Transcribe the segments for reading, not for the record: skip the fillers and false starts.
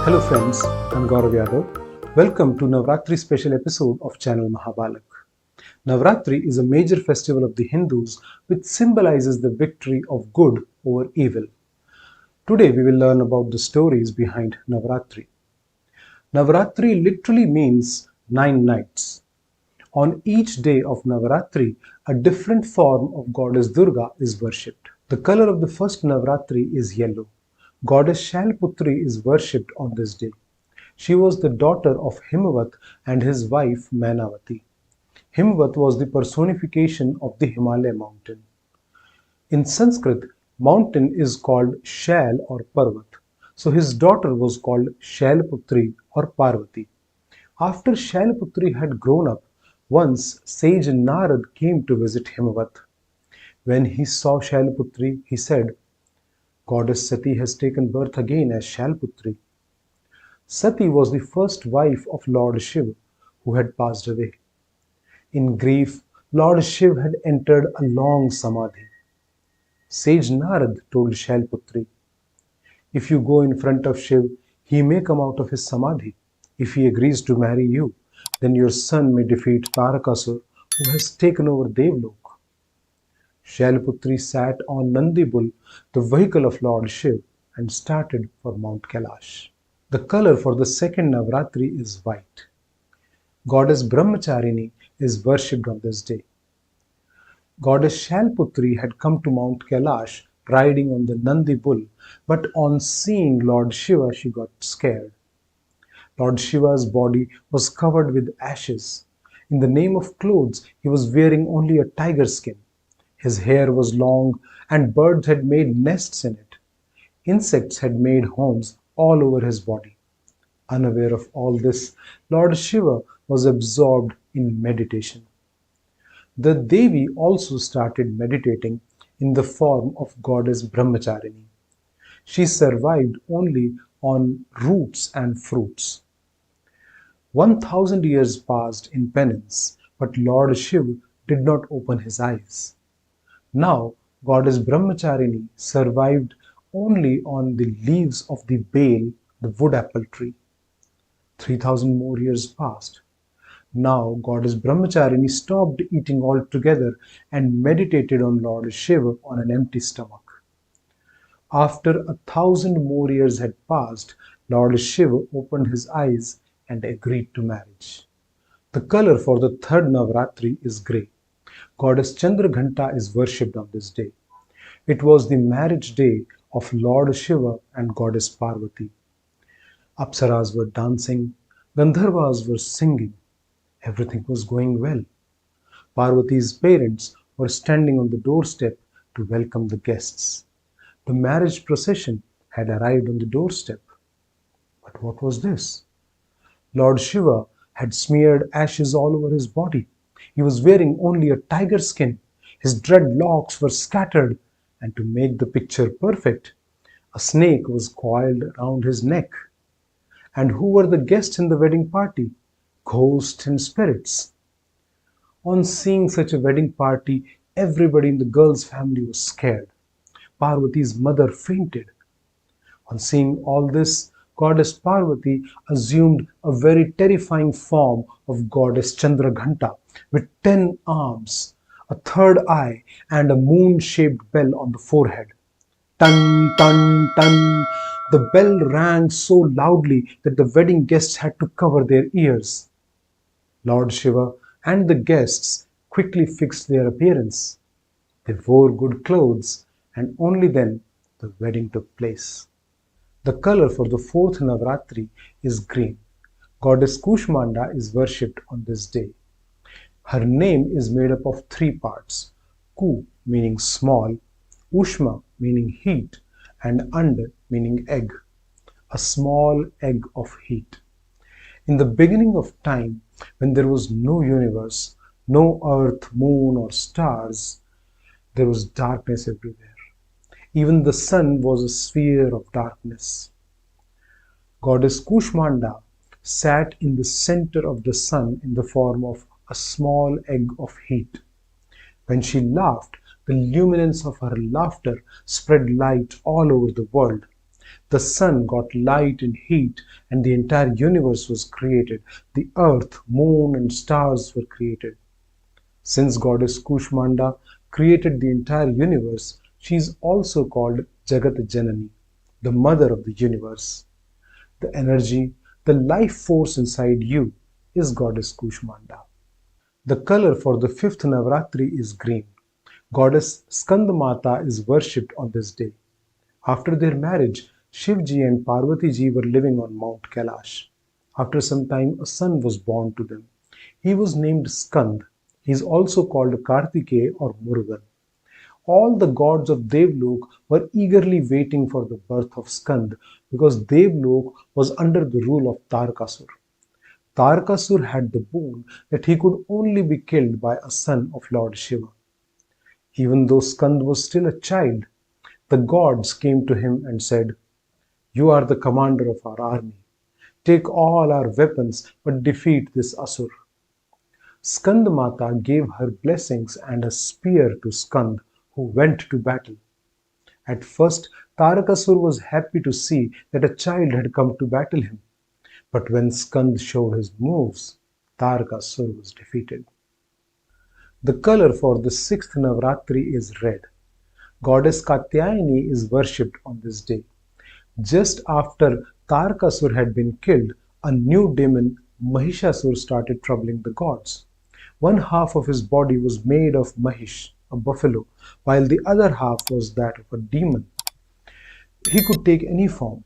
Hello friends, I'm Gaurav Yadav. Welcome to Navratri special episode of channel Mahabalak. Navratri is a major festival of the Hindus which symbolizes the victory of good over evil. Today we will learn about the stories behind Navratri. Navratri literally means 9 nights. On each day of Navratri, a different form of goddess Durga is worshipped. The color of the first Navratri is yellow. Goddess Shailputri is worshipped on this day. She was the daughter of Himavat and his wife Manavati. Himavat was the personification of the Himalaya mountain. In Sanskrit, mountain is called Shail or Parvat. So his daughter was called Shailputri or Parvati. After Shailputri had grown up, once sage Narad came to visit Himavat. When he saw Shailputri, he said, Goddess Sati has taken birth again as Shailputri. Sati was the first wife of Lord Shiva who had passed away. In grief, Lord Shiva had entered a long samadhi. Sage Narad told Shailputri, if you go in front of Shiva, he may come out of his samadhi. If he agrees to marry you, then your son may defeat Tarakasur, who has taken over Devlok. Shailputri sat on Nandi Bull, the vehicle of Lord Shiv, and started for Mount Kailash. The color for the second Navratri is white. Goddess Brahmacharini is worshipped on this day. Goddess Shailputri had come to Mount Kailash riding on the Nandi Bull, but on seeing Lord Shiva she got scared. Lord Shiva's body was covered with ashes. In the name of clothes, he was wearing only a tiger skin. His hair was long and birds had made nests in it. Insects had made homes all over his body. Unaware of all this, Lord Shiva was absorbed in meditation. The Devi also started meditating in the form of goddess Brahmacharini. She survived only on roots and fruits. 1,000 years passed in penance, but Lord Shiva did not open his eyes. Now, goddess Brahmacharini survived only on the leaves of the bale, the wood apple tree. 3,000 more years passed. Now, goddess Brahmacharini stopped eating altogether and meditated on Lord Shiva on an empty stomach. After 1,000 more years had passed, Lord Shiva opened his eyes and agreed to marriage. The color for the third Navratri is grey. Goddess Chandraghanta is worshipped on this day. It was the marriage day of Lord Shiva and Goddess Parvati. Apsaras were dancing, Gandharvas were singing. Everything was going well. Parvati's parents were standing on the doorstep to welcome the guests. The marriage procession had arrived on the doorstep. But what was this? Lord Shiva had smeared ashes all over his body. He was wearing only a tiger skin. His dreadlocks were scattered, and to make the picture perfect, a snake was coiled around his neck. And who were the guests in the wedding party? Ghosts and spirits. On seeing such a wedding party, everybody in the girl's family was scared. Parvati's mother fainted. On seeing all this, Goddess Parvati assumed a very terrifying form of Goddess Chandraghanta with 10 arms, a third eye, and a moon-shaped bell on the forehead. Tun, tun, tun. The bell rang so loudly that the wedding guests had to cover their ears. Lord Shiva and the guests quickly fixed their appearance. They wore good clothes, and only then the wedding took place. The color for the fourth Navratri is green. Goddess Kushmanda is worshipped on this day. Her name is made up of 3 parts. Ku meaning small, Ushma meaning heat, and And meaning egg. A small egg of heat. In the beginning of time, when there was no universe, no earth, moon or stars, there was darkness everywhere. Even the sun was a sphere of darkness. Goddess Kushmanda sat in the center of the sun in the form of a small egg of heat. When she laughed, The luminance of her laughter spread light all over the world. The sun got light and heat, and the entire universe was created. The earth, moon, and stars were created. Since goddess Kushmanda created the entire universe, she is also called Jagat Janani, the mother of the universe. The energy, the life force inside you is goddess Kushmanda. The color for the fifth Navratri is green. Goddess Skandamata is worshipped on this day. After their marriage, Shivji and Parvatiji were living on Mount Kailash. After some time, a son was born to them. He was named Skand. He is also called Kartikeya or Murugan. All the gods of Devlok were eagerly waiting for the birth of Skand because Devlok was under the rule of Tarakasur. Tarakasur had the boon that he could only be killed by a son of Lord Shiva. Even though Skand was still a child, the gods came to him and said, "You are the commander of our army. Take all our weapons but defeat this Asur." Skandamata gave her blessings and a spear to Skand, who went to battle. At first, Tarakasur was happy to see that a child had come to battle him. But when Skand showed his moves, Tarakasur was defeated. The color for the sixth Navratri is red. Goddess Katyayani is worshipped on this day. Just after Tarakasur had been killed, a new demon, Mahishasur, started troubling the gods. One half of his body was made of Mahish, a buffalo, while the other half was that of a demon. He could take any form.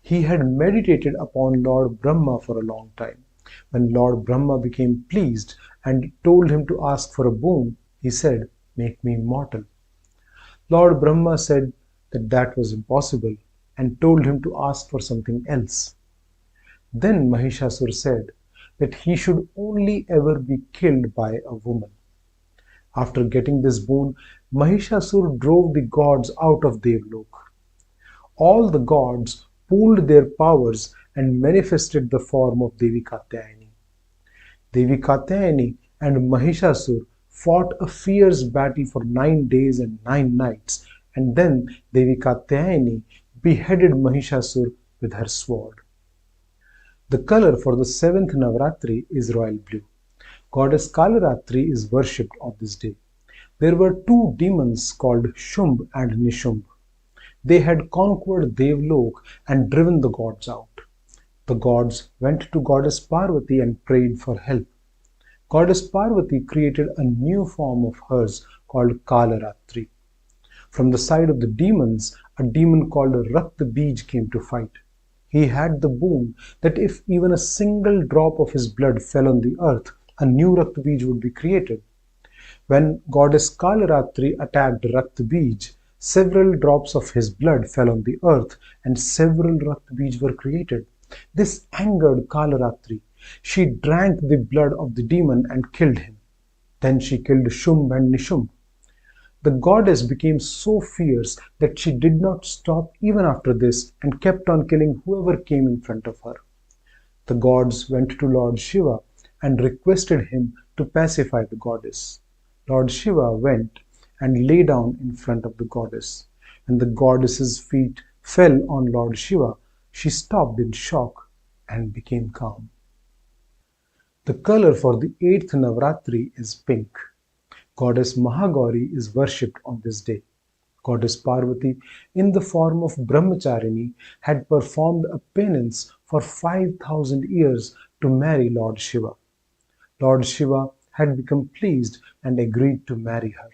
He had meditated upon Lord Brahma for a long time. When Lord Brahma became pleased and told him to ask for a boon, he said, "Make me immortal." Lord Brahma said that that was impossible and told him to ask for something else. Then Mahishasur said that he should only ever be killed by a woman. After getting this boon, Mahishasur drove the gods out of Devlok. All the gods pooled their powers and manifested the form of Devi Katyayani. Devi Katyayani and Mahishasur fought a fierce battle for 9 days and 9 nights, and then Devi Katyayani beheaded Mahishasur with her sword. The color for the seventh Navratri is royal blue. Goddess Kalaratri is worshipped on this day. There were two demons called Shumb and Nishumb. They had conquered Devlok and driven the gods out. The gods went to Goddess Parvati and prayed for help. Goddess Parvati created a new form of hers called Kalaratri. From the side of the demons, a demon called Rakta Bij came to fight. He had the boon that if even a single drop of his blood fell on the earth, a new Rakta Bij would be created. When Goddess Kalaratri attacked Rakta Bij, several drops of his blood fell on the earth and several Rakta Bij were created. This angered Kalaratri. She drank the blood of the demon and killed him. Then she killed Shumb and Nishumb. The goddess became so fierce that she did not stop even after this and kept on killing whoever came in front of her. The gods went to Lord Shiva and requested him to pacify the goddess. Lord Shiva went and lay down in front of the goddess. When the goddess's feet fell on Lord Shiva, she stopped in shock and became calm. The color for the eighth Navratri is pink. Goddess Mahagauri is worshipped on this day. Goddess Parvati, in the form of Brahmacharini, had performed a penance for 5,000 years to marry Lord Shiva. Lord Shiva had become pleased and agreed to marry her.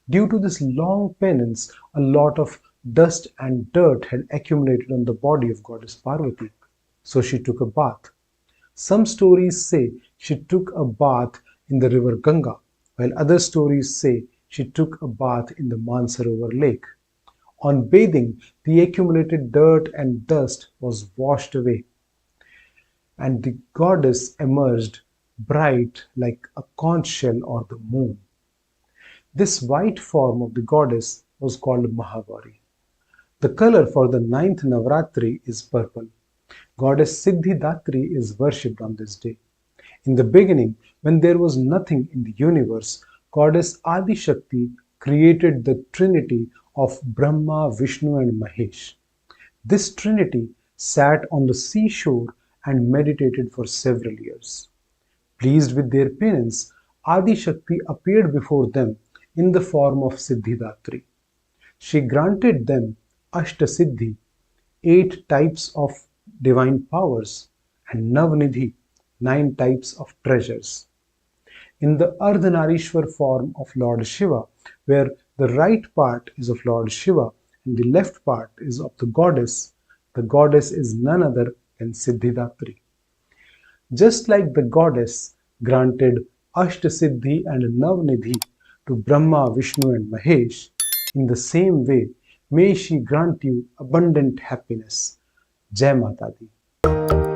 Due to this long penance, a lot of dust and dirt had accumulated on the body of Goddess Parvati, so she took a bath. Some stories say she took a bath in the river Ganga, while other stories say she took a bath in the Mansarovar lake. On bathing, the accumulated dirt and dust was washed away, and the goddess emerged bright like a conch shell or the moon. This white form of the goddess was called Mahagauri. The color for the ninth Navratri is purple. Goddess Siddhidatri is worshipped on this day. In the beginning, when there was nothing in the universe, Goddess Adi Shakti created the trinity of Brahma, Vishnu, and Mahesh. This trinity sat on the seashore and meditated for several years. Pleased with their penance, Adi Shakti appeared before them in the form of Siddhidatri. She granted them Ashtasiddhi, 8 types of divine powers, and Navnidhi, 9 types of treasures. In the Ardhanarishwar form of Lord Shiva, where the right part is of Lord Shiva and the left part is of the goddess is none other than Siddhidatri. Just like the goddess granted Ashtasiddhi and Navnidhi to Brahma, Vishnu, and Mahesh, in the same way, may she grant you abundant happiness. Jai Mata Di.